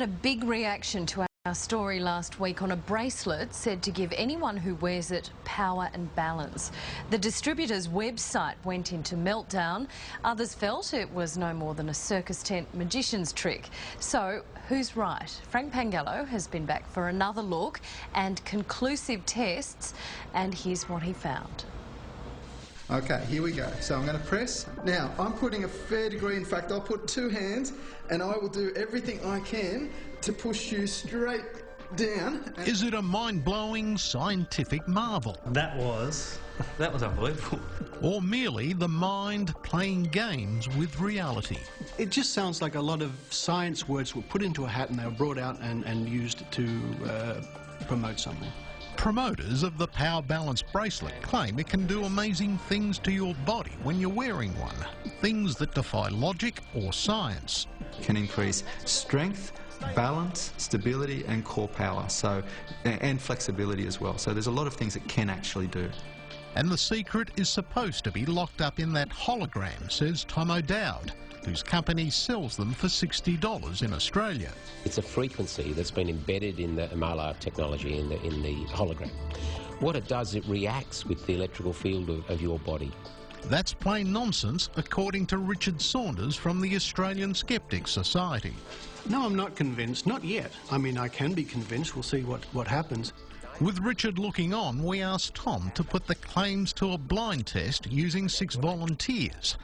A big reaction to our story last week on a bracelet said to give anyone who wears it power and balance. The distributor's website went into meltdown. Others felt it was no more than a circus tent magician's trick. So who's right? Frank Pangallo has been back for another look and conclusive tests, and here's what he found. Okay, here we go. So I'm going to press. Now, I'm putting a fair degree, in fact, I'll put two hands and I will do everything I can to push you straight down. Is it a mind-blowing scientific marvel? That was unbelievable. Or merely the mind playing games with reality? It just sounds like a lot of science words were put into a hat and they were brought out and used to promote something. Promoters of the Power Balance bracelet claim it can do amazing things to your body when you're wearing one. Things that defy logic or science. Can increase strength, balance, stability and core power, and flexibility as well. So there's a lot of things it can actually do. And the secret is supposed to be locked up in that hologram, says Tom O'Dowd, whose company sells them for $60 in Australia. It's a frequency that's been embedded in the Mylar technology in the hologram. What it does, it reacts with the electrical field of your body. That's plain nonsense, according to Richard Saunders from the Australian Skeptics Society. No, I'm not convinced. Not yet. I mean, I can be convinced. We'll see what happens. With Richard looking on, we asked Tom to put the claims to a blind test using 6 volunteers.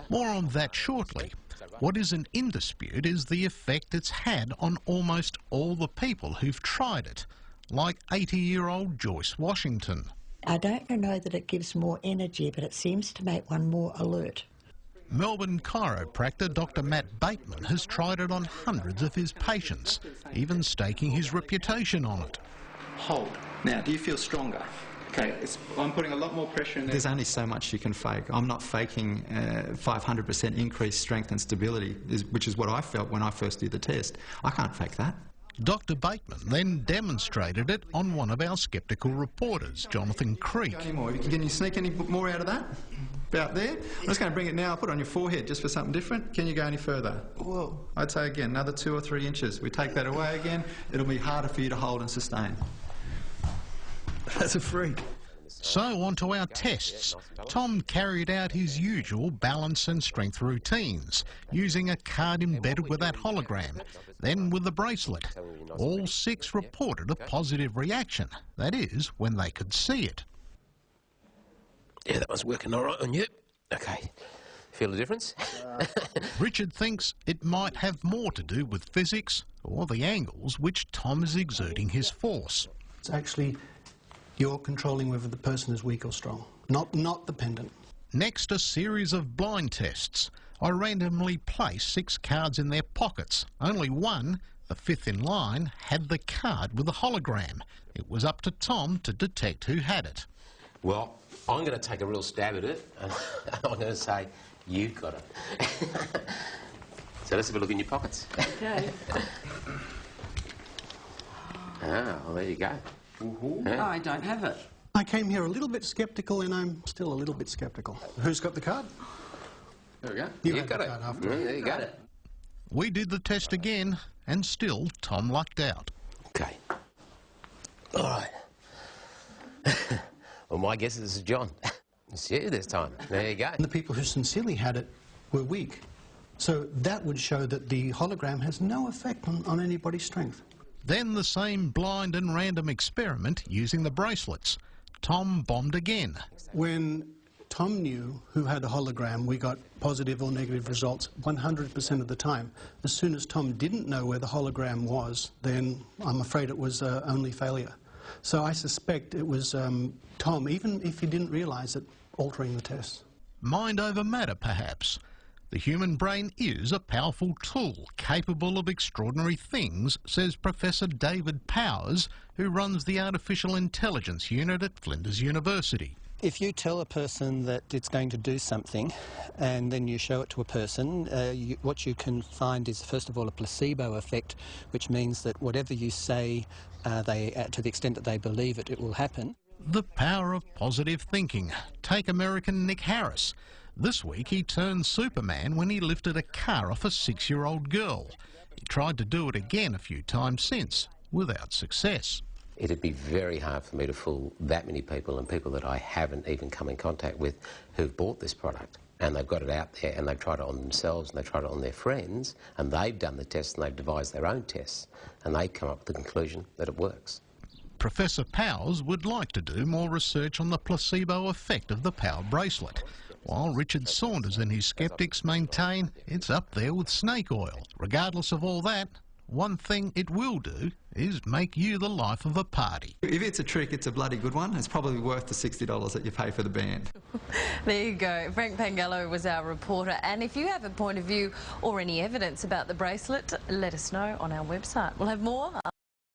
More on that shortly. What isn't in dispute is the effect it's had on almost all the people who've tried it, like 80-year-old Joyce Washington. I don't know that it gives more energy, but it seems to make one more alert. Melbourne chiropractor Dr. Matt Bateman has tried it on hundreds of his patients, even staking his reputation on it. Hold. Now, do you feel stronger? Okay, I'm putting a lot more pressure in there. There's only so much you can fake. I'm not faking 500% increased strength and stability, which is what I felt when I first did the test. I can't fake that. Dr. Bateman then demonstrated it on one of our sceptical reporters, Jonathan Creek. Can you sneak any more out of that? About there? I'm just going to bring it now. I'll put it on your forehead just for something different. Can you go any further? Whoa. I'd say again, another 2 or 3 inches. We take that away again, it'll be harder for you to hold and sustain. That's a freak. So on to our tests. Tom carried out his usual balance and strength routines, using a card embedded with that hologram, then with the bracelet. All 6 reported a positive reaction, that is, when they could see it. Yeah, that was working all right on you. Okay. Feel the difference? Richard thinks it might have more to do with physics or the angles which Tom is exerting his force. It's actually you're controlling whether the person is weak or strong, not the pendant. Next, a series of blind tests. I randomly placed 6 cards in their pockets. Only one, the 5th in line, had the card with the hologram. It was up to Tom to detect who had it. Well, I'm going to take a real stab at it, and I'm going to say, you've got it. So let's have a look in your pockets. Okay. Well, there you go. Yeah. I don't have it. I came here a little bit sceptical and I'm still a little bit sceptical. Who's got the card? There we go. You've got it. There you go. We did the test again, and still Tom lucked out. Okay. All right. Well, my guess is John. It's you this time. There you go. And the people who sincerely had it were weak. So that would show that the hologram has no effect on anybody's strength. Then the same blind and random experiment using the bracelets. Tom bombed again. When Tom knew who had a hologram, we got positive or negative results 100% of the time. As soon as Tom didn't know where the hologram was, then I'm afraid it was only failure. So I suspect it was Tom, even if he didn't realise it, altering the test. Mind over matter, perhaps. The human brain is a powerful tool capable of extraordinary things, says Professor David Powers, who runs the Artificial Intelligence Unit at Flinders University. If you tell a person that it's going to do something and then you show it to a person, what you can find is, first of all, a placebo effect, which means that whatever you say, to the extent that they believe it, it will happen. The power of positive thinking. Take American Nick Harris. This week he turned Superman when he lifted a car off a 6-year-old girl. He tried to do it again a few times since, without success. It'd be very hard for me to fool that many people, and people that I haven't even come in contact with, who've bought this product. And they've got it out there, and they've tried it on themselves, and they've tried it on their friends, and they've done the tests, and they've devised their own tests, and they've come up with the conclusion that it works. Professor Powers would like to do more research on the placebo effect of the Power bracelet, while Richard Saunders and his skeptics maintain it's up there with snake oil. Regardless of all that, one thing it will do is make you the life of a party. If it's a trick, it's a bloody good one. It's probably worth the $60 that you pay for the band. There you go. Frank Pangallo was our reporter. And if you have a point of view or any evidence about the bracelet, let us know on our website. We'll have more